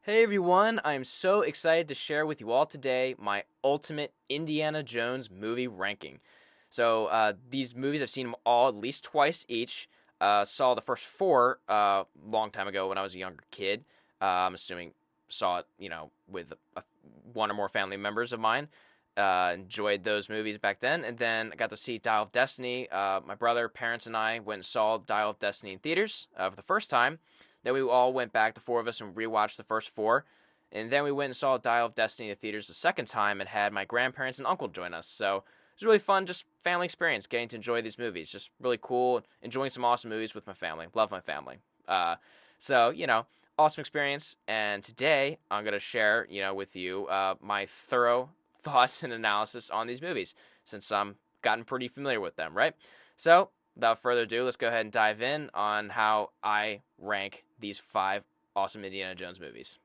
Hey everyone, I'm so excited to share with you all today my ultimate Indiana Jones movie ranking. These movies, I've seen them all at least twice each. Saw the first four long time ago when I was a younger kid. I'm assuming saw it, with one or more family members of mine. Enjoyed those movies back then, and then I got to see Dial of Destiny. My brother, parents, and I went and saw Dial of Destiny in theaters for the first time. Then we all went back, the four of us, and rewatched the first four. And then we went and saw Dial of Destiny in the theaters the second time and had my grandparents and uncle join us. So it was really fun, just family experience, getting to enjoy these movies. Just really cool, enjoying some awesome movies with my family. Love my family. Awesome experience. And today I'm going to share, with you my thorough thoughts and analysis on these movies since I'm gotten pretty familiar with them, right? So without further ado, let's go ahead and dive in on how I rank these five awesome Indiana Jones movies.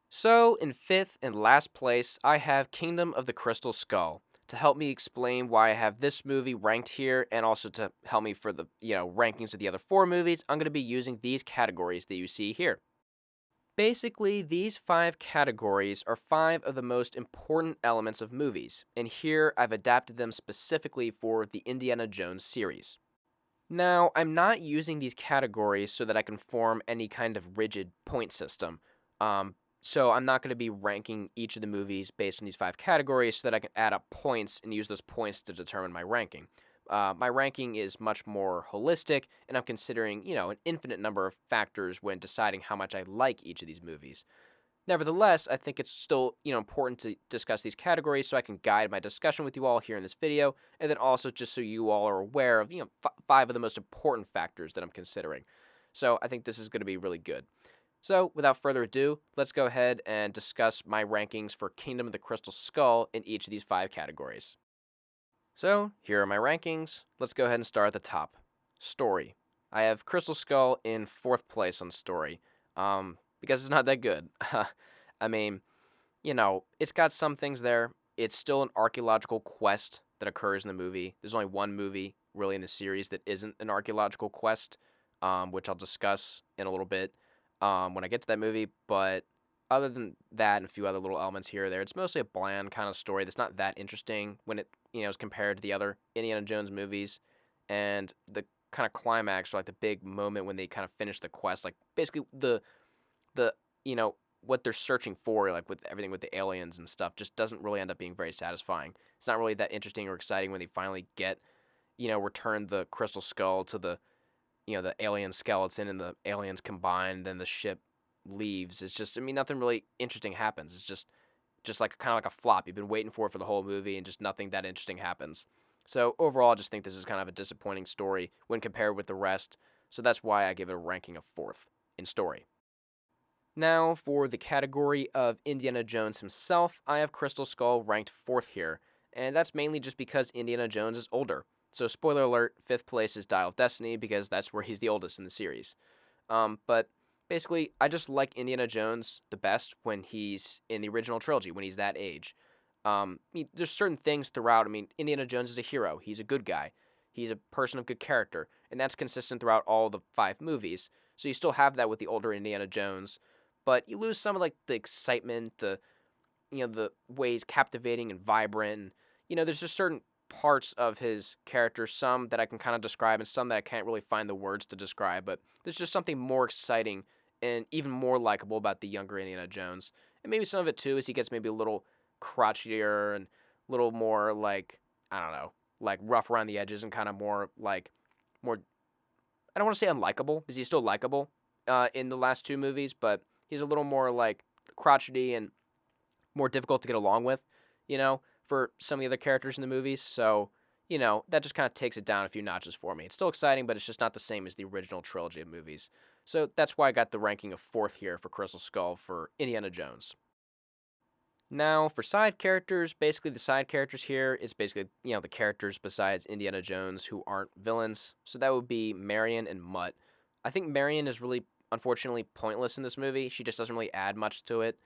So, in fifth and last place, I have Kingdom of the Crystal Skull. To help me explain why I have this movie ranked here, and also to help me for the rankings of the other four movies, I'm going to be using these categories that you see here. Basically, these five categories are five of the most important elements of movies, and here I've adapted them specifically for the Indiana Jones series. Now, I'm not using these categories so that I can form any kind of rigid point system. So I'm not going to be ranking each of the movies based on these five categories so that I can add up points and use those points to determine my ranking. My ranking is much more holistic, and I'm considering, an infinite number of factors when deciding how much I like each of these movies. Nevertheless, I think it's still, important to discuss these categories so I can guide my discussion with you all here in this video, and then also just so you all are aware of, five of the most important factors that I'm considering. So I think this is going to be really good. So without further ado, let's go ahead and discuss my rankings for Kingdom of the Crystal Skull in each of these five categories. So here are my rankings. Let's go ahead and start at the top. Story. I have Crystal Skull in fourth place on story. Because it's not that good. I mean, it's got some things there. It's still an archaeological quest that occurs in the movie. There's only one movie really in the series that isn't an archaeological quest, which I'll discuss in a little bit when I get to that movie. But other than that and a few other little elements here or there, it's mostly a bland kind of story that's not that interesting when it is compared to the other Indiana Jones movies. And the kind of climax, or like the big moment when they kind of finish the quest, like basically the what they're searching for, like with everything with the aliens and stuff, just doesn't really end up being very satisfying. It's not really that interesting or exciting when they finally get return the crystal skull to the alien skeleton and the aliens combine, then the ship leaves. It's just, nothing really interesting happens. It's just like kind of like a flop you've been waiting for the whole movie, and just nothing that interesting happens. So overall, I just think this is kind of a disappointing story when compared with the rest. So that's why I give it a ranking of fourth in story. Now, for the category of Indiana Jones himself, I have Crystal Skull ranked fourth here, and that's mainly just because Indiana Jones is older. So, spoiler alert, fifth place is Dial of Destiny because that's where he's the oldest in the series. But basically, I just like Indiana Jones the best when he's in the original trilogy, when he's that age. There's certain things throughout. Indiana Jones is a hero. He's a good guy. He's a person of good character, and that's consistent throughout all the five movies. So you still have that with the older Indiana Jones, but you lose some of like the excitement, the way he's captivating and vibrant. And, there's just certain parts of his character, some that I can kind of describe and some that I can't really find the words to describe, but there's just something more exciting and even more likable about the younger Indiana Jones. And maybe some of it too is he gets maybe a little crotchetier and a little more like, I don't know, like rough around the edges and kind of more, I don't want to say unlikable because he's still likable in the last two movies, but he's a little more like crotchety and more difficult to get along with, for some of the other characters in the movies. So, that just kind of takes it down a few notches for me. It's still exciting, but it's just not the same as the original trilogy of movies. So that's why I got the ranking of fourth here for Crystal Skull for Indiana Jones. Now, for side characters, basically the side characters here is basically, the characters besides Indiana Jones who aren't villains. So that would be Marion and Mutt. I think Marion is really, unfortunately, pointless in this movie. She just doesn't really add much to it.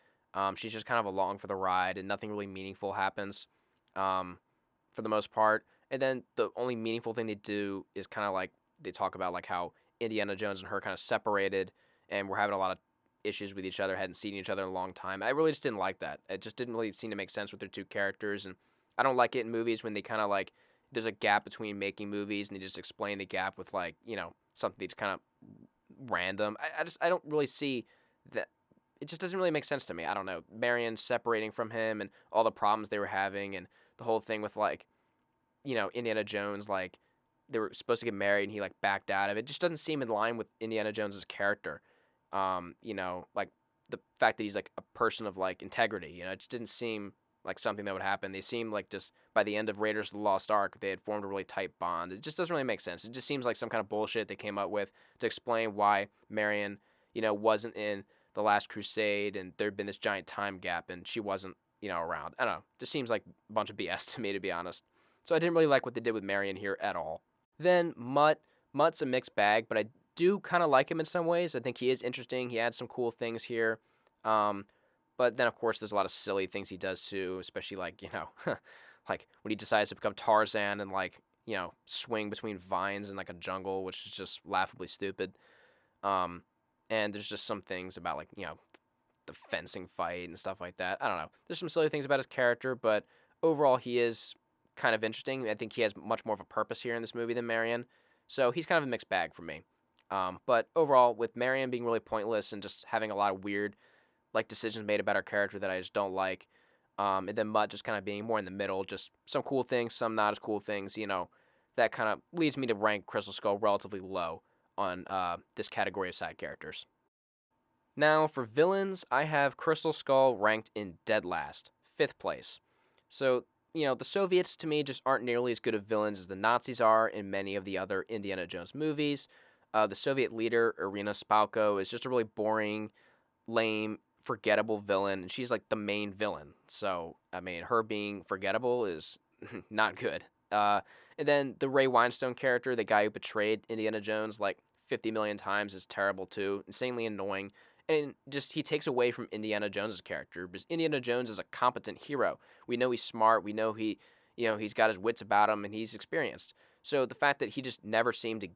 She's just kind of along for the ride, and nothing really meaningful happens for the most part. And then the only meaningful thing they do is kind of like they talk about like how Indiana Jones and her kind of separated, and we're having a lot of issues with each other, hadn't seen each other in a long time. I really just didn't like that. It just didn't really seem to make sense with their two characters, and I don't like it in movies when they kind of like there's a gap between making movies and they just explain the gap with like something that's kind of random. I don't really see that. It just doesn't really make sense to me. I don't know. Marion separating from him and all the problems they were having and the whole thing with like Indiana Jones, like they were supposed to get married and he like backed out of it. Just doesn't seem in line with Indiana Jones's character. Like the fact that he's like a person of like integrity. It just didn't seem like something that would happen. They seemed like just by the end of Raiders of the Lost Ark, they had formed a really tight bond. It just doesn't really make sense. It just seems like some kind of bullshit they came up with to explain why Marion, wasn't in the Last Crusade and there'd been this giant time gap and she wasn't, around. I don't know. Just seems like a bunch of BS to me, to be honest. So I didn't really like what they did with Marion here at all. Then Mutt's a mixed bag, but I do kind of like him in some ways. I think he is interesting. He adds some cool things here. But then, of course, there's a lot of silly things he does too, especially like, like when he decides to become Tarzan and like, swing between vines in like a jungle, which is just laughably stupid. And there's just some things about like, the fencing fight and stuff like that. I don't know. There's some silly things about his character, but overall, he is kind of interesting. I think he has much more of a purpose here in this movie than Marion. So he's kind of a mixed bag for me. But overall, with Marion being really pointless and just having a lot of weird like decisions made about her character that I just don't like, and then Mutt just kind of being more in the middle, just some cool things, some not as cool things, that kind of leads me to rank Crystal Skull relatively low on this category of side characters. Now, for villains, I have Crystal Skull ranked in dead last, 5th place. So, the Soviets to me just aren't nearly as good of villains as the Nazis are in many of the other Indiana Jones movies. The Soviet leader, Irina Spalko, is just a really boring, lame, forgettable villain, and she's like the main villain. So, I mean, her being forgettable is not good. And then the Ray Winestone character, the guy who betrayed Indiana Jones like 50 million times, is terrible too, insanely annoying. And just he takes away from Indiana Jones's character because Indiana Jones is a competent hero. We know he's smart. We know he's got his wits about him and he's experienced. So the fact that he just never seemed to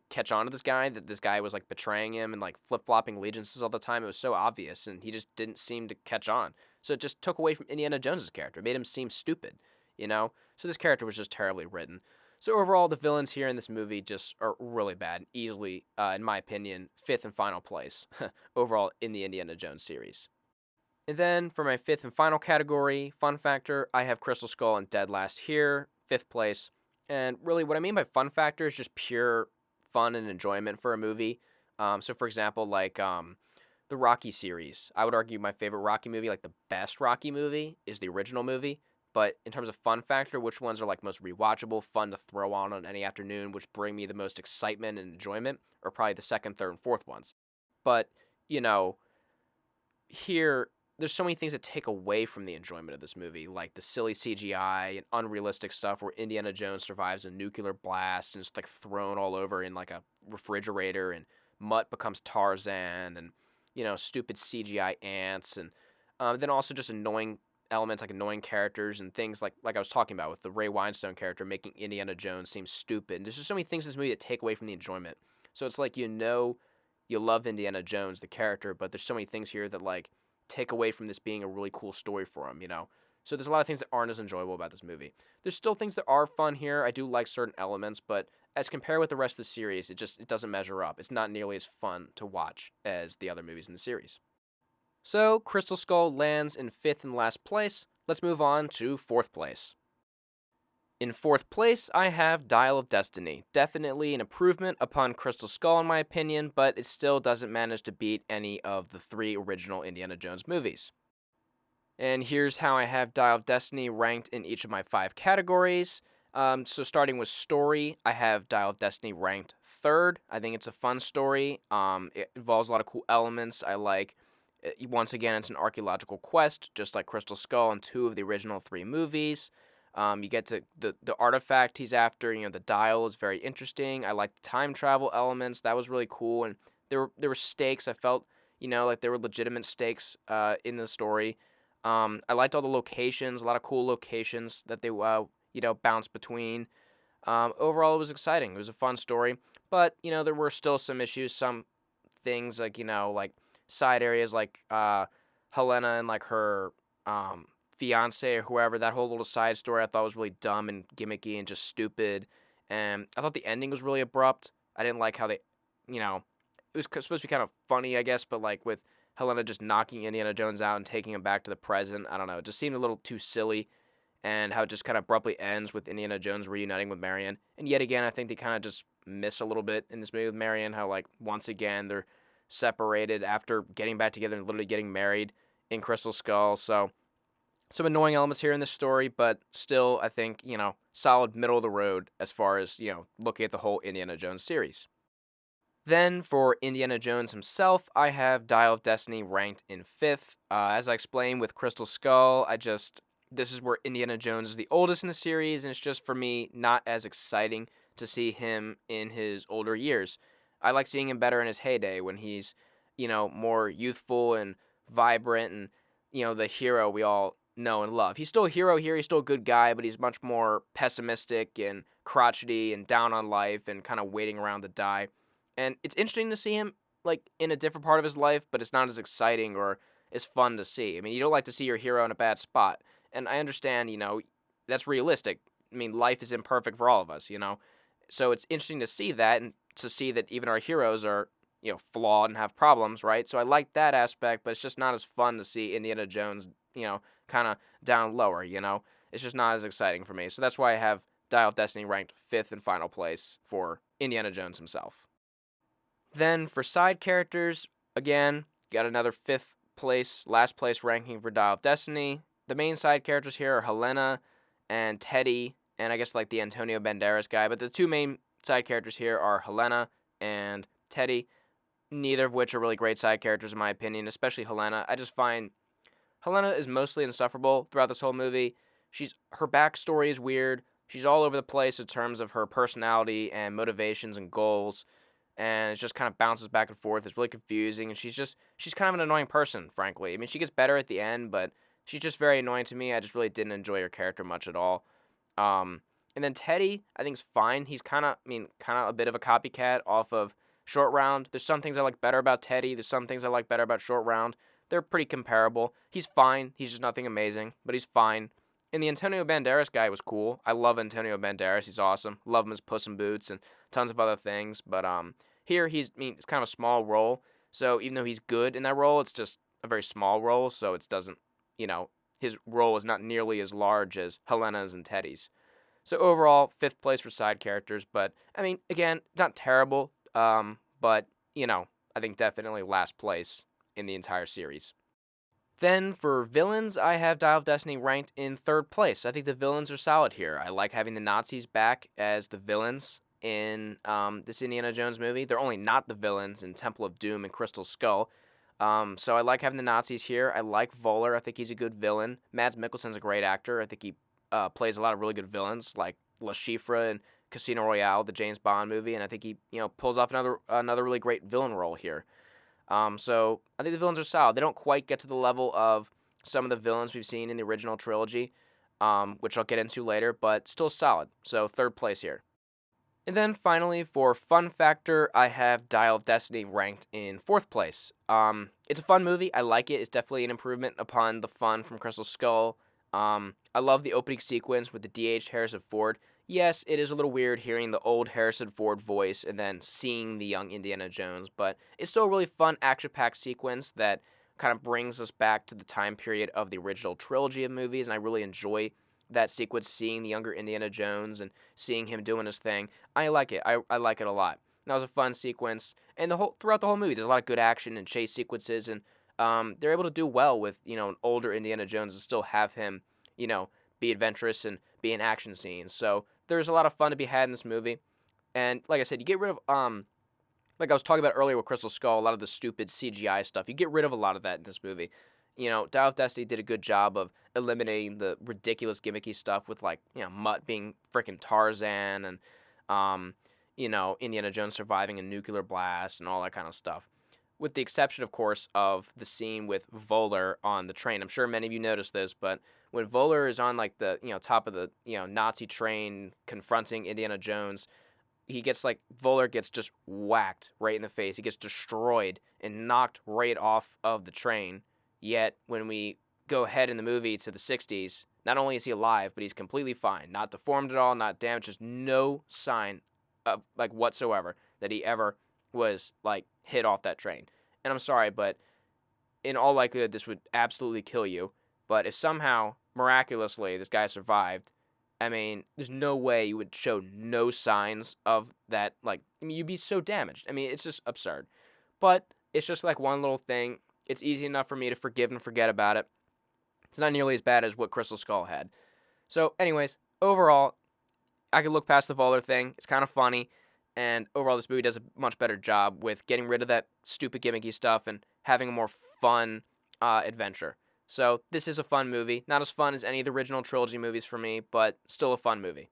catch on to this guy, that this guy was like betraying him and like flip flopping allegiances all the time, it was so obvious, and he just didn't seem to catch on. So it just took away from Indiana Jones's character, it made him seem stupid, So this character was just terribly written. So overall, the villains here in this movie just are really bad. Easily, in my opinion, 5th and final place overall in the Indiana Jones series. And then for my 5th and final category, fun factor, I have Crystal Skull in dead last here, 5th place. And really, what I mean by fun factor is just pure fun and enjoyment for a movie. So for example, like the Rocky series, I would argue my favorite Rocky movie, like the best Rocky movie, is the original movie. But in terms of fun factor, which ones are like most rewatchable, fun to throw on any afternoon, which bring me the most excitement and enjoyment, are probably the second, third, and fourth ones. But, here, there's so many things that take away from the enjoyment of this movie, like the silly CGI and unrealistic stuff where Indiana Jones survives a nuclear blast and is like thrown all over in like a refrigerator, and Mutt becomes Tarzan, and, stupid CGI ants, and then also just annoying elements like annoying characters and things like I was talking about with the Ray Winestone character making Indiana Jones seem stupid. And there's just so many things in this movie that take away from the enjoyment. So it's like you love Indiana Jones, the character, but there's so many things here that like take away from this being a really cool story for him, So there's a lot of things that aren't as enjoyable about this movie. There's still things that are fun here. I do like certain elements, but as compared with the rest of the series, it doesn't measure up. It's not nearly as fun to watch as the other movies in the series. So, Crystal Skull lands in 5th and last place. Let's move on to 4th place. In 4th place, I have Dial of Destiny. Definitely an improvement upon Crystal Skull in my opinion, but it still doesn't manage to beat any of the 3 original Indiana Jones movies. And here's how I have Dial of Destiny ranked in each of my 5 categories. So starting with story, I have Dial of Destiny ranked 3rd. I think it's a fun story. It involves a lot of cool elements. I like... Once again, it's an archaeological quest, just like Crystal Skull in 2 of the original 3 movies. You get to the artifact he's after. The dial is very interesting. I like the time travel elements. That was really cool. And there were stakes. I felt, like there were legitimate stakes in the story. I liked all the locations, a lot of cool locations that they, bounce between. Overall, it was exciting. It was a fun story. But, there were still some issues, some things like, side areas like Helena and like her um, fiance or whoever. That whole little side story I thought was really dumb and gimmicky and just stupid. And I thought the ending was really abrupt. I didn't like how they, you know, it was supposed to be kind of funny, I guess, but like with Helena just knocking Indiana Jones out and taking him back to the present. I don't know. It just seemed a little too silly, and how it just kind of abruptly ends with Indiana Jones reuniting with Marion. And yet again, I think they kind of just miss a little bit in this movie with Marion. How like once again they're separated after getting back together and literally getting married in Crystal Skull. So some annoying elements here in this story, but still, I think solid middle of the road as far as looking at the whole Indiana Jones series. Then for Indiana Jones himself, I have Dial of Destiny ranked in fifth. As I explained with Crystal Skull, this is where Indiana Jones is the oldest in the series, and it's just for me not as exciting to see him in his older years. I like seeing him better in his heyday when he's, more youthful and vibrant and, the hero we all know and love. He's still a hero here, he's still a good guy, but he's much more pessimistic and crotchety and down on life and kind of waiting around to die. And it's interesting to see him like in a different part of his life, but it's not as exciting or as fun to see. I mean, you don't like to see your hero in a bad spot. And I understand, that's realistic. I mean, life is imperfect for all of us. So it's interesting to see that and to see that even our heroes are, flawed and have problems, right? So I like that aspect, but it's just not as fun to see Indiana Jones, kind of down lower. It's just not as exciting for me. So that's why I have Dial of Destiny ranked fifth and final place for Indiana Jones himself. Then for side characters, again, got another fifth place, last place ranking for Dial of Destiny. The main side characters here are Helena and Teddy, and I guess like the Antonio Banderas guy. But the two main side characters here are Helena and Teddy, neither of which are really great side characters in my opinion, especially Helena. I just find Helena is mostly insufferable throughout this whole movie. Her backstory is weird. She's all over the place in terms of her personality and motivations and goals, and it just kind of bounces back and forth. It's really confusing, and she's kind of an annoying person, frankly. I mean, she gets better at the end, but she's just very annoying to me. I just really didn't enjoy her character much at all. And then Teddy, I think is fine. He's kind of a bit of a copycat off of Short Round. There's some things I like better about Teddy. There's some things I like better about Short Round. They're pretty comparable. He's fine. He's just nothing amazing, but he's fine. And the Antonio Banderas guy was cool. I love Antonio Banderas. He's awesome. Love him as Puss in Boots and tons of other things. But here it's kind of a small role. So even though he's good in that role, it's just a very small role. So it doesn't, his role is not nearly as large as Helena's and Teddy's. So overall, fifth place for side characters. But I mean, again, not terrible. But I think definitely last place in the entire series. Then for villains, I have Dial of Destiny ranked in third place. I think the villains are solid here. I like having the Nazis back as the villains in this Indiana Jones movie. They're only not the villains in Temple of Doom and Crystal Skull. So I like having the Nazis here. I like Voller. I think he's a good villain. Mads Mikkelsen's a great actor. I think he plays a lot of really good villains like La Chiffre and Casino Royale, the James Bond movie, and I think he pulls off another really great villain role here. So I think the villains are solid. They don't quite get to the level of some of the villains we've seen in the original trilogy, which I'll get into later, but still solid. So third place here. And then finally, for fun factor, I have Dial of Destiny ranked in fourth place. It's a fun movie. I like it. It's definitely an improvement upon the fun from Crystal Skull. I love the opening sequence with the DH Harrison Ford. Yes, it is a little weird hearing the old Harrison Ford voice and then seeing the young Indiana Jones, but it's still a really fun action-packed sequence that kind of brings us back to the time period of the original trilogy of movies, and I really enjoy that sequence, seeing the younger Indiana Jones and seeing him doing his thing. I like it. I like it a lot. That was a fun sequence, and throughout the whole movie, there's a lot of good action and chase sequences, and they're able to do well with an older Indiana Jones and still have him, be adventurous and be in action scenes. So there's a lot of fun to be had in this movie, and like I said, you get rid of like I was talking about earlier with Crystal Skull, a lot of the stupid CGI stuff. You get rid of a lot of that in this movie. Dial of Destiny did a good job of eliminating the ridiculous gimmicky stuff with Mutt being freaking Tarzan and Indiana Jones surviving a nuclear blast and all that kind of stuff. With the exception, of course, of the scene with Voller on the train. I'm sure many of you noticed this, but when Voller is on the top of the Nazi train confronting Indiana Jones, he gets like Voller gets just whacked right in the face. He gets destroyed and knocked right off of the train. Yet when we go ahead in the movie to the 60s, not only is he alive, but he's completely fine, not deformed at all, not damaged, just no sign of like whatsoever that he ever was like hit off that train. And I'm sorry, but in all likelihood, this would absolutely kill you. But if somehow, miraculously, this guy survived, I mean, there's no way you would show no signs of that. Like, I mean, you'd be so damaged. I mean, it's just absurd. But it's just like one little thing. It's easy enough for me to forgive and forget about it. It's not nearly as bad as what Crystal Skull had. So, anyways, overall, I could look past the Voller thing. It's kind of funny. And overall, this movie does a much better job with getting rid of that stupid gimmicky stuff and having a more fun adventure. So this is a fun movie. Not as fun as any of the original trilogy movies for me, but still a fun movie.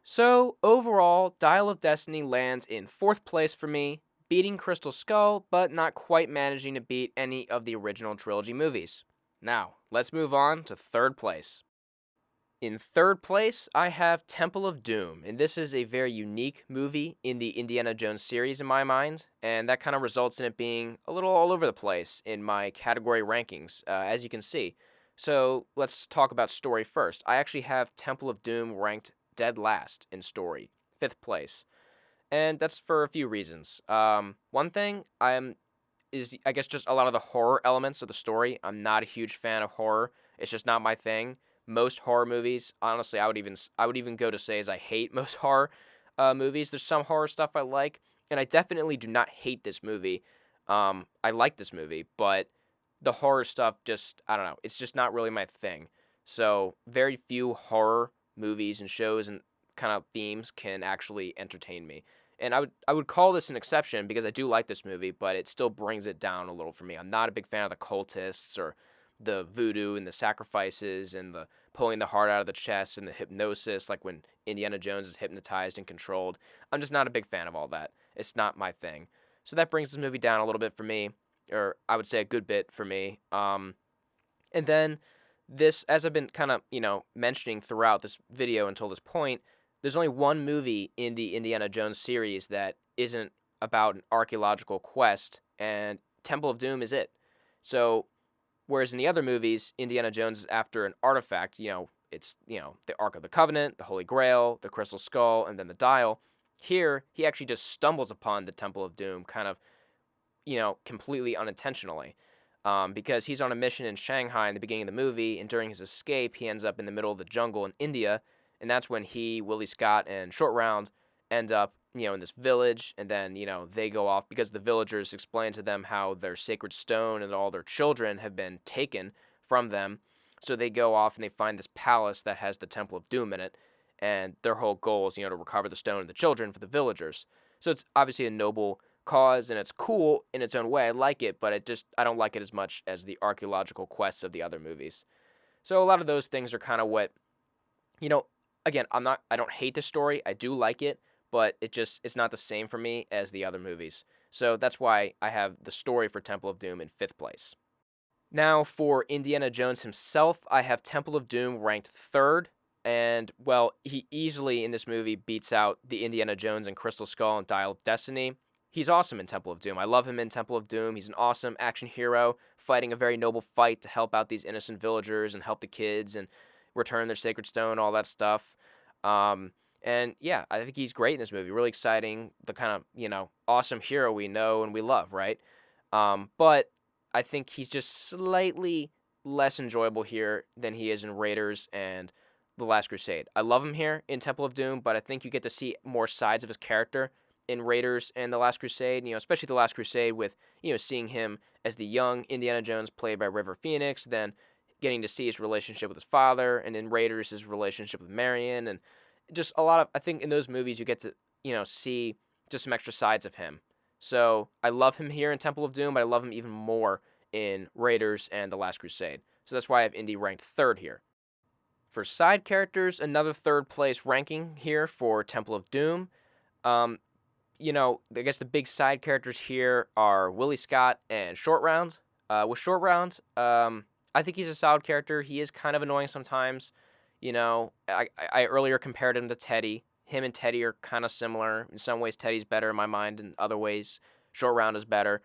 So overall, Dial of Destiny lands in 4th place for me, beating Crystal Skull, but not quite managing to beat any of the original trilogy movies. Now, let's move on to 3rd place. In 3rd place, I have Temple of Doom, and this is a very unique movie in the Indiana Jones series in my mind, and that kind of results in it being a little all over the place in my category rankings, as you can see. So let's talk about story first. I actually have Temple of Doom ranked dead last in story, 5th place, and that's for a few reasons. One thing is I guess just a lot of the horror elements of the story. I'm not a huge fan of horror. It's just not my thing. Most horror movies, honestly, I would even go to say as I hate most horror movies. There's some horror stuff I like, and I definitely do not hate this movie. I like this movie, but the horror stuff just I don't know. It's just not really my thing. So very few horror movies and shows and kind of themes can actually entertain me. And I would call this an exception because I do like this movie, but it still brings it down a little for me. I'm not a big fan of the cultists or the voodoo and the sacrifices and the pulling the heart out of the chest and the hypnosis, like when Indiana Jones is hypnotized and controlled. I'm just not a big fan of all that. It's not my thing. So that brings this movie down a little bit for me, or I would say a good bit for me. And then this, as I've been kind of, mentioning throughout this video until this point, there's only one movie in the Indiana Jones series that isn't about an archaeological quest, and Temple of Doom is it. So, whereas in the other movies, Indiana Jones is after an artifact, it's, the Ark of the Covenant, the Holy Grail, the Crystal Skull, and then the Dial. Here, he actually just stumbles upon the Temple of Doom kind of, completely unintentionally. Because he's on a mission in Shanghai in the beginning of the movie, and during his escape, he ends up in the middle of the jungle in India, and that's when he, Willie Scott, and Short Round end up, in this village, and then, they go off because the villagers explain to them how their sacred stone and all their children have been taken from them. So they go off and they find this palace that has the Temple of Doom in it, and their whole goal is, to recover the stone and the children for the villagers. So it's obviously a noble cause, and it's cool in its own way. I like it, but I don't like it as much as the archaeological quests of the other movies. So a lot of those things are kind of what, again, I don't hate the story. I do like it, but it's not the same for me as the other movies. So that's why I have the story for Temple of Doom in 5th place. Now, for Indiana Jones himself, I have Temple of Doom ranked 3rd. And, well, he easily in this movie beats out the Indiana Jones and Crystal Skull and Dial of Destiny. He's awesome in Temple of Doom. I love him in Temple of Doom. He's an awesome action hero, fighting a very noble fight to help out these innocent villagers and help the kids and return their sacred stone, all that stuff. And yeah, I think he's great in this movie. Really exciting, the kind of, awesome hero we know and we love, right? But I think he's just slightly less enjoyable here than he is in Raiders and The Last Crusade. I love him here in Temple of Doom, but I think you get to see more sides of his character in Raiders and The Last Crusade, especially The Last Crusade with, seeing him as the young Indiana Jones played by River Phoenix, then getting to see his relationship with his father, and in Raiders, his relationship with Marion, and just a lot of, I think in those movies you get to, see just some extra sides of him. So I love him here in Temple of Doom, but I love him even more in Raiders and The Last Crusade. So that's why I have Indy ranked 3rd here. For side characters, another 3rd place ranking here for Temple of Doom. I guess the big side characters here are Willie Scott and Short Round. With Short Round, I think he's a solid character. He is kind of annoying sometimes. I earlier compared him to Teddy. him and Teddy are kind of similar. In some ways, Teddy's better in my mind. In other ways, Short Round is better.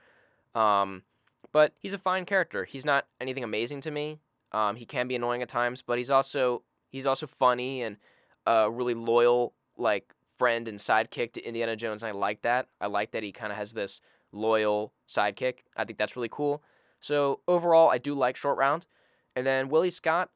Um, but he's a fine character. He's not anything amazing to me. He can be annoying at times, but he's also funny and a really loyal like friend and sidekick to Indiana Jones. And I like that. I like that he kind of has this loyal sidekick. I think that's really cool. So overall, I do like Short Round. And then Willie Scott.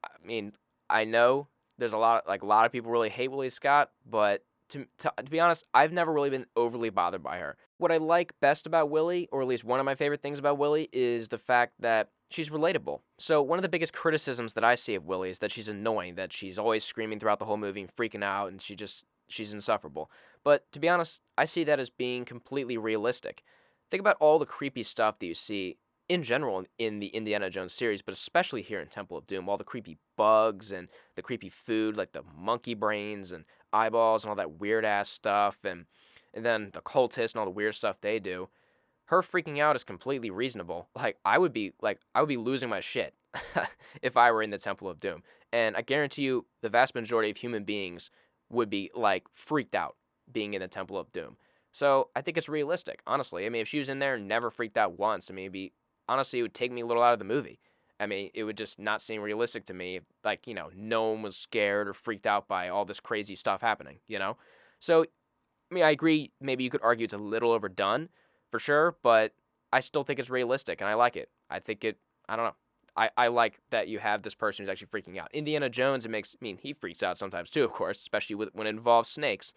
I mean, I know there's a lot of people really hate Willie Scott, but to be honest, I've never really been overly bothered by her. What I like best about Willie, or at least one of my favorite things about Willie, is the fact that she's relatable. So one of the biggest criticisms that I see of Willie is that she's annoying, that she's always screaming throughout the whole movie and freaking out, and she's insufferable. But to be honest, I see that as being completely realistic. Think about all the creepy stuff that you see in general in the Indiana Jones series, but especially here in Temple of Doom, all the creepy bugs and the creepy food like the monkey brains and eyeballs and all that weird ass stuff, and then the cultists and all the weird stuff they do. Her freaking out is completely reasonable. I would be losing my shit if I were in the Temple of Doom. And I guarantee you the vast majority of human beings would be like freaked out being in the Temple of Doom. So I think it's realistic, honestly. I mean, if she was in there and never freaked out once, I mean, honestly, it would take me a little out of the movie. I mean, it would just not seem realistic to me if, like, no one was scared or freaked out by all this crazy stuff happening. So, I mean, I agree, maybe you could argue it's a little overdone, for sure, but I still think it's realistic, and I like it. I don't know. I like that you have this person who's actually freaking out. Indiana Jones, he freaks out sometimes too, of course, especially when it involves snakes.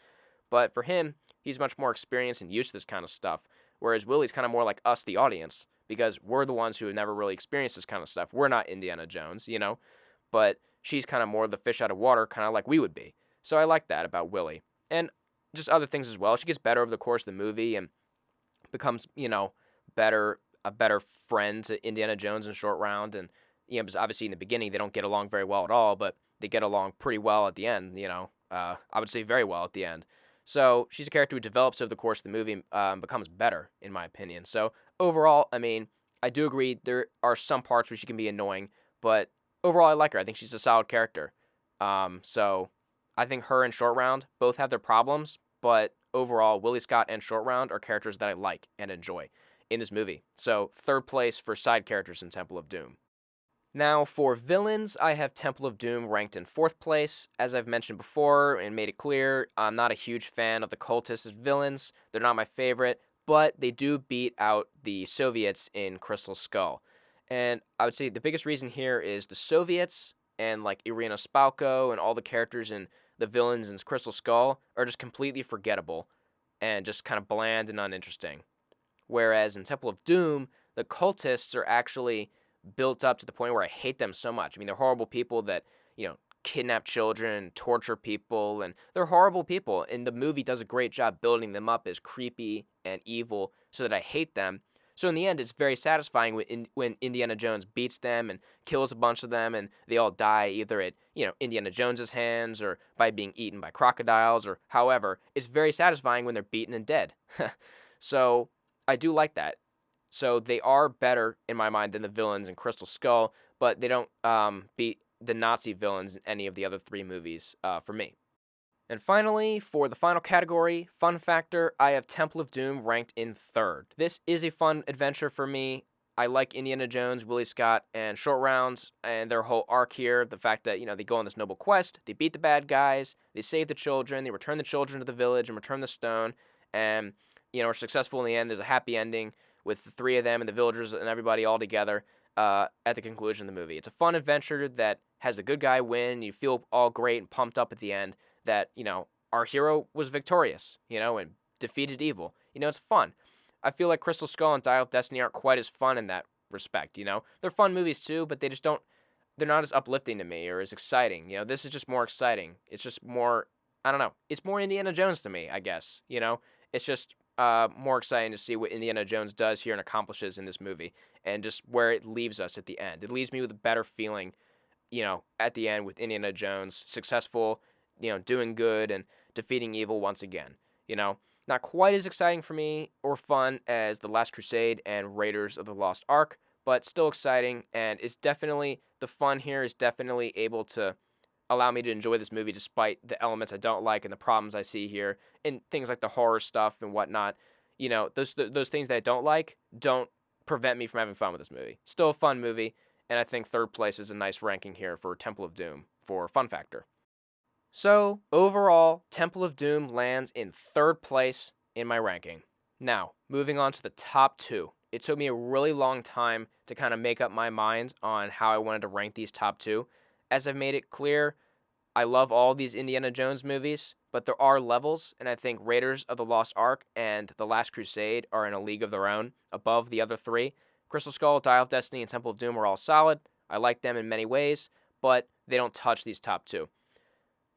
But for him, he's much more experienced and used to this kind of stuff, whereas Willie's kind of more like us, the audience, because we're the ones who have never really experienced this kind of stuff. We're not Indiana Jones. But she's kind of more the fish out of water, kind of like we would be. So I like that about Willie. And just other things as well. She gets better over the course of the movie and becomes, a better friend to Indiana Jones in Short Round. And, because obviously in the beginning they don't get along very well at all, but they get along pretty well at the end. I would say very well at the end. So she's a character who develops over the course of the movie and becomes better, in my opinion. So overall, I mean, I do agree there are some parts where she can be annoying, but overall, I like her. I think she's a solid character. So I think her and Short Round both have their problems, but overall, Willie Scott and Short Round are characters that I like and enjoy in this movie. So third place for side characters in Temple of Doom. Now, for villains, I have Temple of Doom ranked in fourth place. As I've mentioned before and made it clear, I'm not a huge fan of the cultists as villains. They're not my favorite, but they do beat out the Soviets in Crystal Skull. And I would say the biggest reason here is the Soviets and like Irina Spalko and all the characters and the villains in Crystal Skull are just completely forgettable and just kind of bland and uninteresting. Whereas in Temple of Doom, the cultists are actually built up to the point where I hate them so much. I mean, they're horrible people that, kidnap children and torture people, and they're horrible people. And the movie does a great job building them up as creepy and evil so that I hate them. So in the end, it's very satisfying when Indiana Jones beats them and kills a bunch of them, and they all die either at, Indiana Jones's hands or by being eaten by crocodiles or however. It's very satisfying when they're beaten and dead. So I do like that. So they are better in my mind than the villains in Crystal Skull, but they don't beat the Nazi villains in any of the other three movies for me. And finally, for the final category, fun factor, I have Temple of Doom ranked in third. This is a fun adventure for me. I like Indiana Jones, Willie Scott, and Short Rounds, and their whole arc here. The fact that, they go on this noble quest, they beat the bad guys, they save the children, they return the children to the village and return the stone, and, are successful in the end. There's a happy ending with the three of them and the villagers and everybody all together at the conclusion of the movie. It's a fun adventure that has a good guy win. You feel all great and pumped up at the end that, our hero was victorious, and defeated evil. It's fun. I feel like Crystal Skull and Dial of Destiny aren't quite as fun in that respect, They're fun movies too, but they're not as uplifting to me or as exciting. This is just more exciting. It's just more, I don't know. It's more Indiana Jones to me, I guess, It's just more exciting to see what Indiana Jones does here and accomplishes in this movie and just where it leaves us at the end. It leaves me with a better feeling, at the end with Indiana Jones successful, doing good and defeating evil once again. Not quite as exciting for me or fun as The Last Crusade and Raiders of the Lost Ark, but still exciting, and the fun here is definitely able to allow me to enjoy this movie despite the elements I don't like and the problems I see here, and things like the horror stuff and whatnot. Those things that I don't like don't prevent me from having fun with this movie. Still a fun movie, and I think third place is a nice ranking here for Temple of Doom for fun factor. So, overall, Temple of Doom lands in third place in my ranking. Now, moving on to the top two. It took me a really long time to kind of make up my mind on how I wanted to rank these top two. As I've made it clear, I love all these Indiana Jones movies, but there are levels, and I think Raiders of the Lost Ark and The Last Crusade are in a league of their own, above the other three. Crystal Skull, Dial of Destiny, and Temple of Doom are all solid. I like them in many ways, but they don't touch these top two.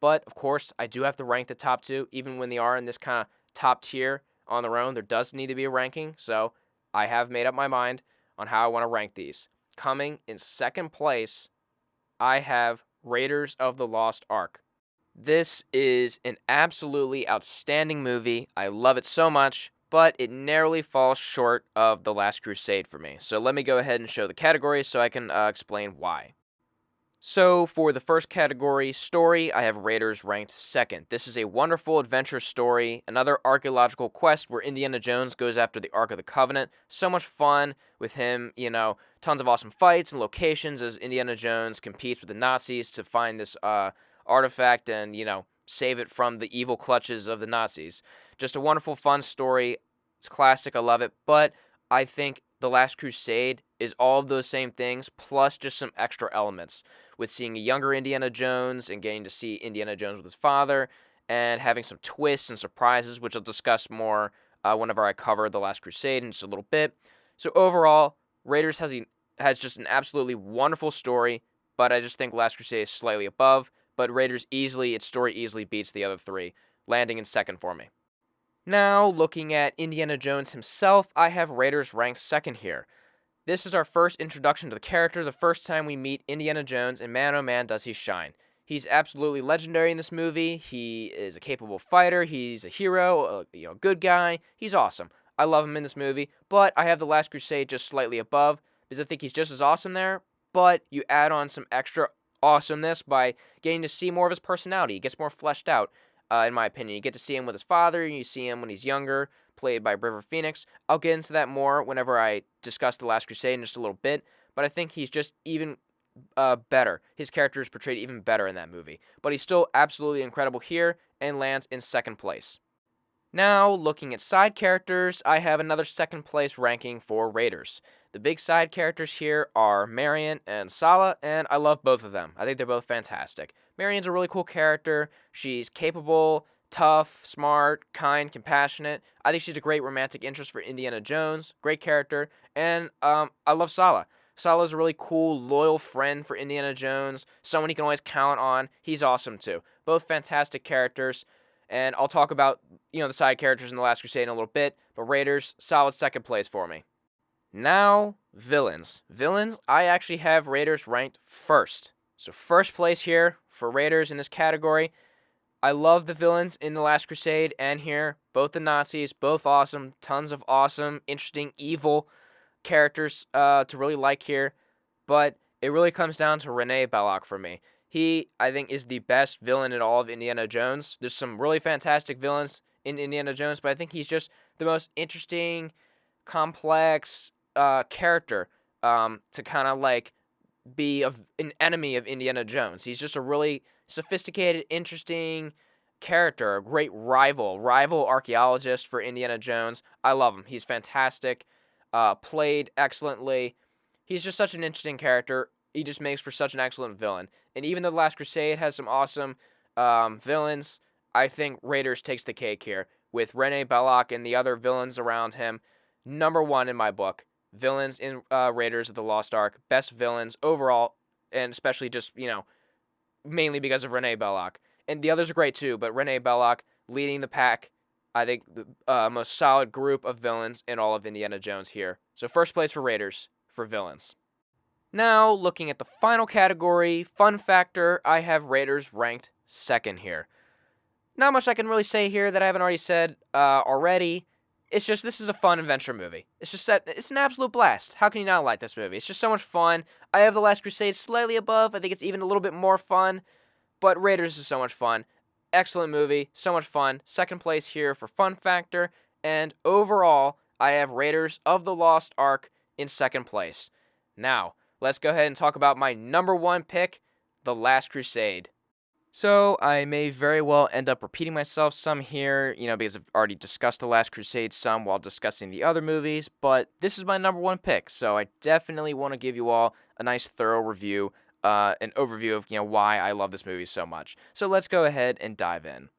But, of course, I do have to rank the top two, even when they are in this kind of top tier on their own. There does need to be a ranking, so I have made up my mind on how I want to rank these. Coming in second place, I have Raiders of the Lost Ark. This is an absolutely outstanding movie. I love it so much, but it narrowly falls short of The Last Crusade for me. So let me go ahead and show the categories so I can explain why. So, for the first category, story, I have Raiders ranked second. This is a wonderful adventure story, another archaeological quest where Indiana Jones goes after the Ark of the Covenant. So much fun with him, tons of awesome fights and locations as Indiana Jones competes with the Nazis to find this artifact and, save it from the evil clutches of the Nazis. Just a wonderful, fun story. It's classic, I love it, but I think The Last Crusade is all of those same things, plus just some extra elements, with seeing a younger Indiana Jones and getting to see Indiana Jones with his father, and having some twists and surprises, which I'll discuss more whenever I cover The Last Crusade in just a little bit. So overall, Raiders has just an absolutely wonderful story, but I just think Last Crusade is slightly above, but Raiders its story easily beats the other three, landing in second for me. Now, looking at Indiana Jones himself, I have Raiders ranked second here. This is our first introduction to the character, the first time we meet Indiana Jones, and man oh man does he shine. He's absolutely legendary in this movie. He is a capable fighter, he's a hero, a good guy. He's awesome. I love him in this movie, but I have The Last Crusade just slightly above, because I think he's just as awesome there, but you add on some extra awesomeness by getting to see more of his personality. He gets more fleshed out, in my opinion. You get to see him with his father, you see him when he's younger, played by River Phoenix. I'll get into that more whenever I discuss The Last Crusade in just a little bit, but I think he's just even better. His character is portrayed even better in that movie, but he's still absolutely incredible here and lands in second place. Now, looking at side characters, I have another second place ranking for Raiders. The big side characters here are Marion and Sala, and I love both of them. I think they're both fantastic. Marion's a really cool character. She's capable, tough, smart, kind, compassionate. I think she's a great romantic interest for Indiana Jones. Great character. And I love Sala. Sala's a really cool, loyal friend for Indiana Jones. Someone he can always count on. He's awesome too. Both fantastic characters. And I'll talk about, the side characters in The Last Crusade in a little bit. But Raiders, solid second place for me. Now, villains. Villains, I actually have Raiders ranked first. So first place here for Raiders in this category. I love the villains in The Last Crusade and here. Both the Nazis, both awesome. Tons of awesome, interesting, evil characters to really like here. But it really comes down to Rene Belloc for me. He, I think, is the best villain in all of Indiana Jones. There's some really fantastic villains in Indiana Jones, but I think he's just the most interesting, complex character to kind of be an enemy of Indiana Jones. He's just a really sophisticated, interesting character, a great rival archaeologist for Indiana Jones. I love him. He's fantastic, played excellently. He's just such an interesting character. He just makes for such an excellent villain. And even though The Last Crusade has some awesome villains, I think Raiders takes the cake here with Rene Belloc and the other villains around him. Number one in my book. Villains in Raiders of the Lost Ark. Best villains overall, and especially just, mainly because of Rene Belloc. And the others are great too, but Rene Belloc leading the pack. I think the most solid group of villains in all of Indiana Jones here. So first place for Raiders for villains. Now, looking at the final category, fun factor, I have Raiders ranked second here. Not much I can really say here that I haven't already said already. It's just, this is a fun adventure movie. It's an absolute blast. How can you not like this movie? It's just so much fun. I have The Last Crusade slightly above. I think it's even a little bit more fun. But Raiders is so much fun. Excellent movie, so much fun. Second place here for fun factor, and overall, I have Raiders of the Lost Ark in second place. Now, let's go ahead and talk about my number one pick, The Last Crusade. So, I may very well end up repeating myself some here, because I've already discussed The Last Crusade some while discussing the other movies, but this is my number one pick, so I definitely want to give you all a nice thorough review, an overview of, why I love this movie so much. So, let's go ahead and dive in.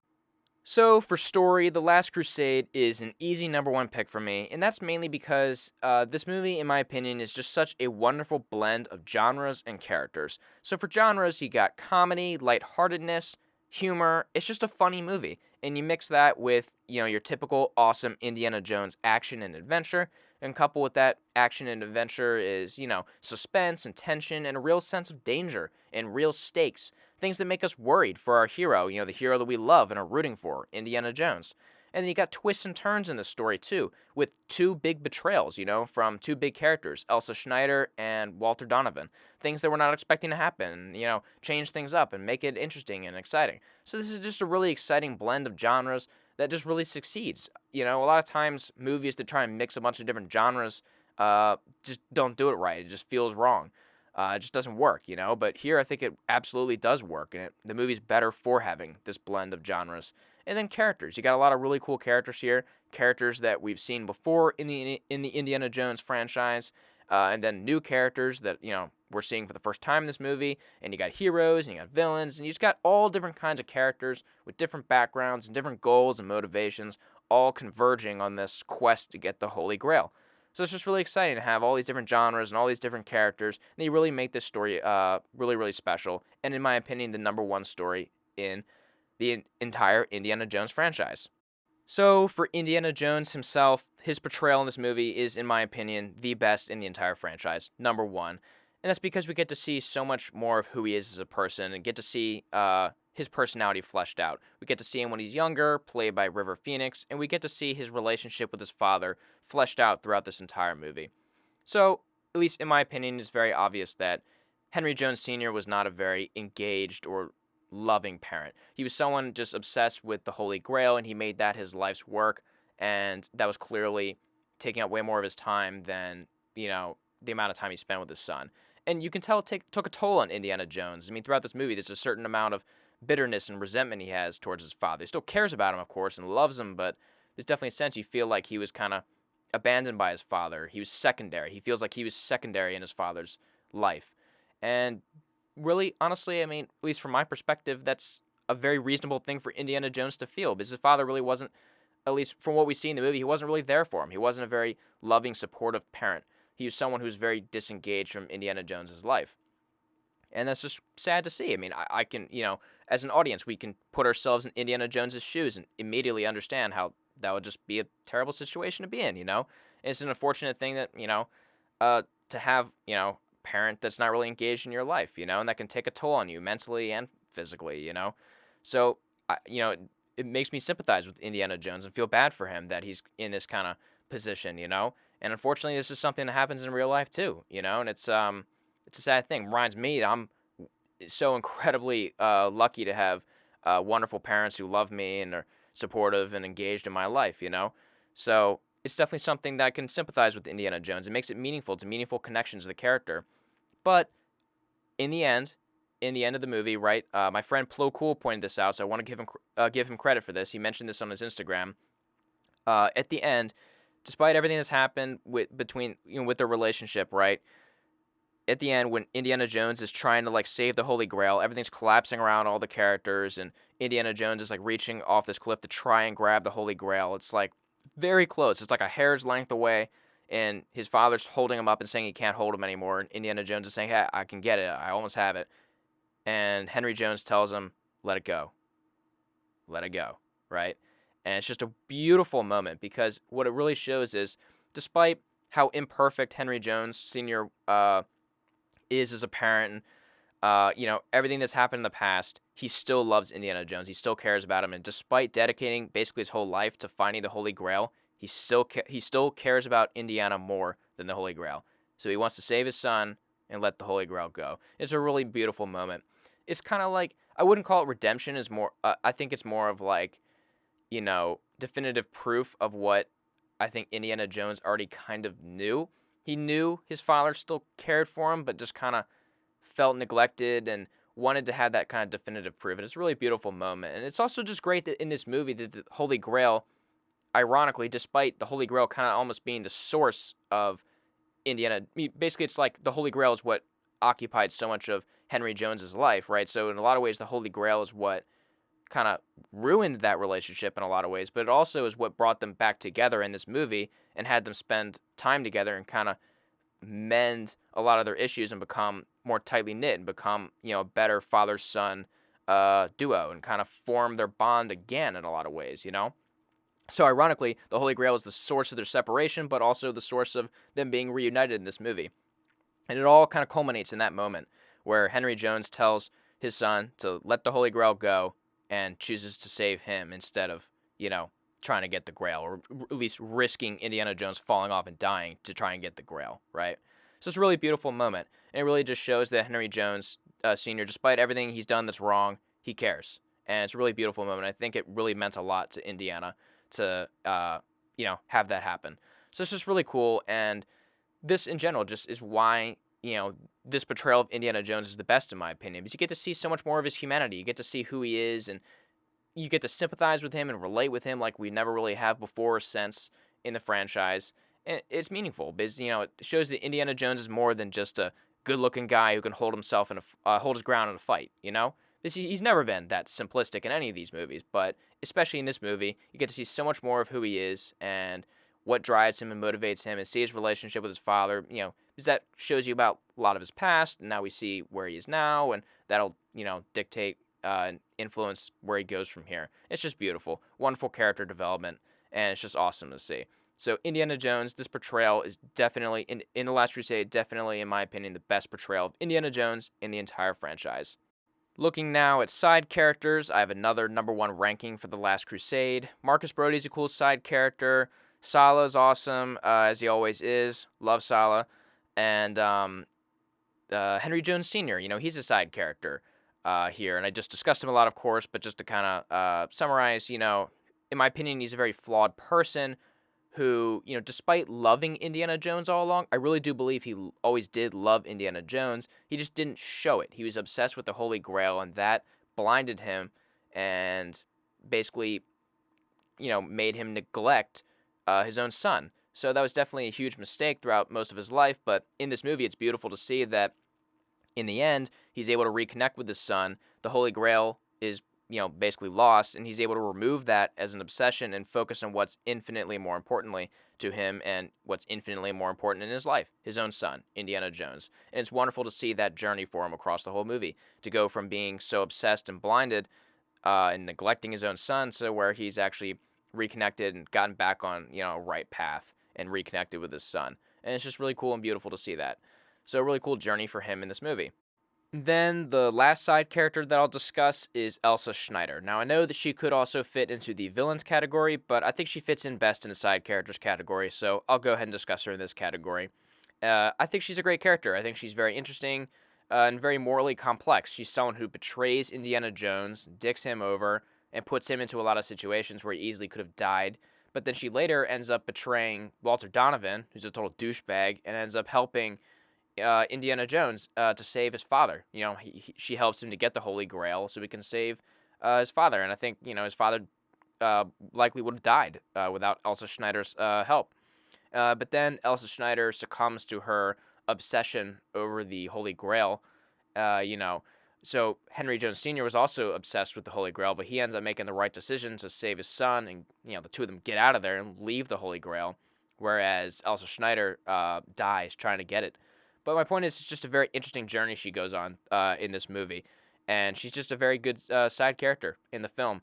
So, for story, The Last Crusade is an easy number one pick for me, and that's mainly because this movie, in my opinion, is just such a wonderful blend of genres and characters. So, for genres, you got comedy, lightheartedness, humor. It's just a funny movie, and you mix that with, your typical awesome Indiana Jones action and adventure, and couple with that action and adventure is, suspense and tension and a real sense of danger and real stakes. Things that make us worried for our hero, the hero that we love and are rooting for, Indiana Jones. And then you got twists and turns in the story too, with two big betrayals, from two big characters, Elsa Schneider and Walter Donovan. Things that we're not expecting to happen, change things up and make it interesting and exciting. So this is just a really exciting blend of genres that just really succeeds. A lot of times movies that try and mix a bunch of different genres just don't do it right. It just feels wrong. It just doesn't work, But here I think it absolutely does work, and the movie's better for having this blend of genres. And then characters. You got a lot of really cool characters here, characters that we've seen before in the Indiana Jones franchise, and then new characters that we're seeing for the first time in this movie. And you got heroes, and you got villains, and you just got all different kinds of characters with different backgrounds and different goals and motivations, all converging on this quest to get the Holy Grail. So it's just really exciting to have all these different genres and all these different characters, and they really make this story really, really special, and in my opinion, the number one story in the entire Indiana Jones franchise. So for Indiana Jones himself, his portrayal in this movie is, in my opinion, the best in the entire franchise, number one. And that's because we get to see so much more of who he is as a person and get to see his personality fleshed out. We get to see him when he's younger, played by River Phoenix, and we get to see his relationship with his father fleshed out throughout this entire movie. So, at least in my opinion, it's very obvious that Henry Jones Sr. was not a very engaged or loving parent. He was someone just obsessed with the Holy Grail, and he made that his life's work, and that was clearly taking up way more of his time than, the amount of time he spent with his son. And you can tell it took a toll on Indiana Jones. I mean, throughout this movie, there's a certain amount of bitterness and resentment he has towards his father. He still cares about him, of course, and loves him, but there's definitely a sense you feel like he was kind of abandoned by his father. He was secondary. He feels like he was secondary in his father's life. And really, honestly, I mean, at least from my perspective, that's a very reasonable thing for Indiana Jones to feel, because his father really wasn't, at least from what we see in the movie, he wasn't really there for him. He wasn't a very loving, supportive parent. He was someone who was very disengaged from Indiana Jones's life. And that's just sad to see. I mean, I can, as an audience, we can put ourselves in Indiana Jones's shoes and immediately understand how that would just be a terrible situation to be in, And it's an unfortunate thing that, to have, a parent that's not really engaged in your life, and that can take a toll on you mentally and physically, So, it makes me sympathize with Indiana Jones and feel bad for him that he's in this kind of position, And unfortunately, this is something that happens in real life too, and it's a sad thing. Reminds me, I'm so incredibly lucky to have wonderful parents who love me and are supportive and engaged in my life, So it's definitely something that I can sympathize with Indiana Jones. It makes it meaningful. It's a meaningful connection to the character. But in the end of the movie, right, my friend Plo Kool pointed this out, so I want to give him credit for this. He mentioned this on his Instagram. At the end, despite everything that's happened with their relationship, right? At the end, when Indiana Jones is trying to save the Holy Grail, everything's collapsing around all the characters, and Indiana Jones is reaching off this cliff to try and grab the Holy Grail. It's very close. It's a hair's length away, and his father's holding him up and saying he can't hold him anymore. And Indiana Jones is saying, "Hey, I can get it. I almost have it." And Henry Jones tells him, "Let it go. Let it go." Right? And it's just a beautiful moment, because what it really shows is, despite how imperfect Henry Jones Sr. Is as a parent, and everything that's happened in the past, he still loves Indiana Jones. He still cares about him, and despite dedicating basically his whole life to finding the Holy Grail, he still cares about Indiana more than the Holy Grail. So he wants to save his son and let the Holy Grail go. It's a really beautiful moment. It's kind of like, I wouldn't call it redemption. Is more. I think it's more of like, definitive proof of what I think Indiana Jones already kind of knew. He knew his father still cared for him, but just kind of felt neglected and wanted to have that kind of definitive proof. And it's a really beautiful moment. And it's also just great that in this movie that the Holy Grail, ironically, despite the Holy Grail kind of almost being the source of Indiana, basically it's like the Holy Grail is what occupied so much of Henry Jones's life, right? So in a lot of ways, the Holy Grail is what kind of ruined that relationship in a lot of ways, but it also is what brought them back together in this movie and had them spend time together and kind of mend a lot of their issues and become more tightly knit and become, a better father-son duo and kind of form their bond again in a lot of ways. So ironically, the Holy Grail is the source of their separation, but also the source of them being reunited in this movie. And it all kind of culminates in that moment where Henry Jones tells his son to let the Holy Grail go and chooses to save him instead of, trying to get the Grail, or at least risking Indiana Jones falling off and dying to try and get the Grail, right? So it's a really beautiful moment. And it really just shows that Henry Jones Sr., despite everything he's done that's wrong, he cares. And it's a really beautiful moment. I think it really meant a lot to Indiana to, have that happen. So it's just really cool. And this in general just is why, this portrayal of Indiana Jones is the best in my opinion, because you get to see so much more of his humanity. You get to see who he is, and you get to sympathize with him and relate with him like we never really have before or since in the franchise. And it's meaningful because, it shows that Indiana Jones is more than just a good-looking guy who can hold himself in hold his ground in a fight, He's never been that simplistic in any of these movies, but especially in this movie, you get to see so much more of who he is and what drives him and motivates him, and see his relationship with his father, because that shows you about a lot of his past, and now we see where he is now, and that'll, dictate and influence where he goes from here. It's just beautiful. Wonderful character development, and it's just awesome to see. So Indiana Jones, this portrayal is definitely, in The Last Crusade, definitely, in my opinion, the best portrayal of Indiana Jones in the entire franchise. Looking now at side characters, I have another number one ranking for The Last Crusade. Marcus Brody's a cool side character. Sala's awesome, as he always is. Love Sala. And Henry Jones Sr., he's a side character here. And I just discussed him a lot, of course, but just to kind of summarize, in my opinion, he's a very flawed person who, despite loving Indiana Jones all along, I really do believe he always did love Indiana Jones. He just didn't show it. He was obsessed with the Holy Grail, and that blinded him and basically, made him neglect his own son. So that was definitely a huge mistake throughout most of his life, but in this movie, it's beautiful to see that in the end, he's able to reconnect with his son. The Holy Grail is basically lost, and he's able to remove that as an obsession and focus on what's infinitely more importantly to him and what's infinitely more important in his life, his own son, Indiana Jones. And it's wonderful to see that journey for him across the whole movie, to go from being so obsessed and blinded and neglecting his own son to where he's actually reconnected and gotten back on, a right path and reconnected with his son. And it's just really cool and beautiful to see that. So a really cool journey for him in this movie. Then the last side character that I'll discuss is Elsa Schneider. Now, I know that she could also fit into the villains category, but I think she fits in best in the side characters category, so I'll go ahead and discuss her in this category. I think she's a great character. I think she's very interesting and very morally complex. She's someone who betrays Indiana Jones, dicks him over, and puts him into a lot of situations where he easily could have died. But then she later ends up betraying Walter Donovan, who's a total douchebag, and ends up helping Indiana Jones to save his father. She helps him to get the Holy Grail so he can save his father. And I think, his father likely would have died without Elsa Schneider's help. But then Elsa Schneider succumbs to her obsession over the Holy Grail. So Henry Jones Sr. was also obsessed with the Holy Grail, but he ends up making the right decision to save his son, and the two of them get out of there and leave the Holy Grail, whereas Elsa Schneider dies trying to get it. But my point is, it's just a very interesting journey she goes on in this movie, and she's just a very good side character in the film.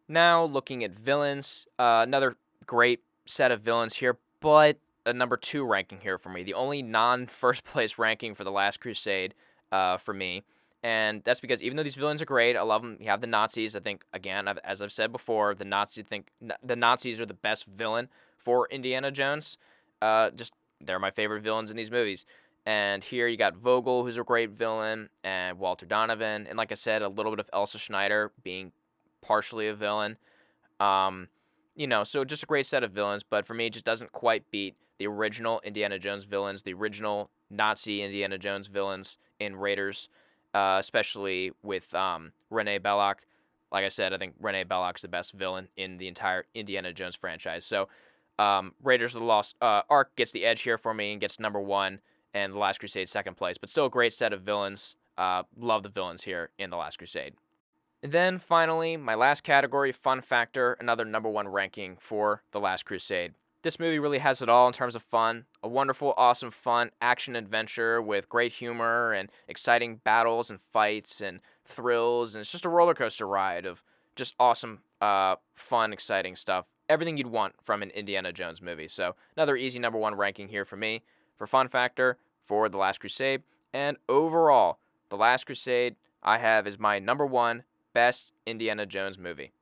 Now, looking at villains, another great set of villains here, but a number 2 ranking here for me. The only non-first place ranking for The Last Crusade for me. And that's because even though these villains are great, I love them. You have the Nazis. I think, again, as I've said before, the Nazis are the best villain for Indiana Jones. They're my favorite villains in these movies. And here you got Vogel, who's a great villain, and Walter Donovan, and like I said, a little bit of Elsa Schneider being partially a villain. Um, so just a great set of villains, but for me, it just doesn't quite beat the original Indiana Jones villains, the original Nazi Indiana Jones villains in Raiders, especially with Rene Belloc. Like I said, I think Rene Belloc's the best villain in the entire Indiana Jones franchise. So, Raiders of the Lost Ark gets the edge here for me and gets number one, and The Last Crusade second place. But still a great set of villains. Love the villains here in The Last Crusade. And then finally, my last category, fun factor, another number one ranking for The Last Crusade. This movie really has it all in terms of fun. A wonderful, awesome, fun action adventure with great humor and exciting battles and fights and thrills. And it's just a roller coaster ride of just awesome, fun, exciting stuff. Everything you'd want from an Indiana Jones movie. So another easy number one ranking here for me for fun factor for The Last Crusade. And overall, The Last Crusade I have is my number one best Indiana Jones movie.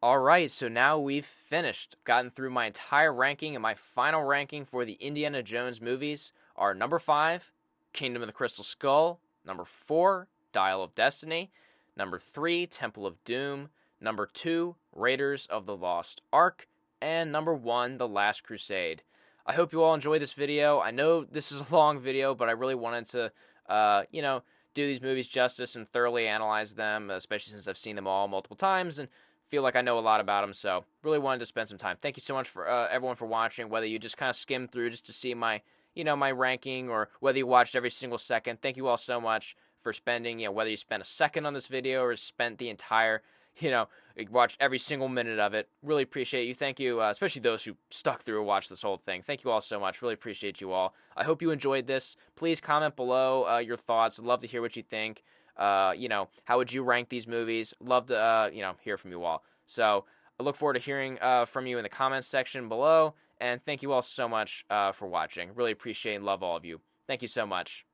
All right, so now we've finished. Gotten through my entire ranking, and my final ranking for the Indiana Jones movies are number 5, Kingdom of the Crystal Skull, number 4, Dial of Destiny, number 3, Temple of Doom, number 2, Raiders of the Lost Ark, and number 1, The Last Crusade. I hope you all enjoyed this video. I know this is a long video, but I really wanted to, do these movies justice and thoroughly analyze them, especially since I've seen them all multiple times and feel like I know a lot about them. So really wanted to spend some time. Thank you so much for everyone for watching, whether you just kind of skimmed through just to see my ranking, or whether you watched every single second. Thank you all so much for spending, whether you spent a second on this video or spent the entire, watched every single minute of it. Really appreciate you. Thank you, especially those who stuck through and watched this whole thing. Thank you all so much. Really appreciate you all. I hope you enjoyed this. Please comment below your thoughts. I'd love to hear what you think. How would you rank these movies? Love to, hear from you all. So I look forward to hearing from you in the comments section below. And thank you all so much for watching. Really appreciate and love all of you. Thank you so much.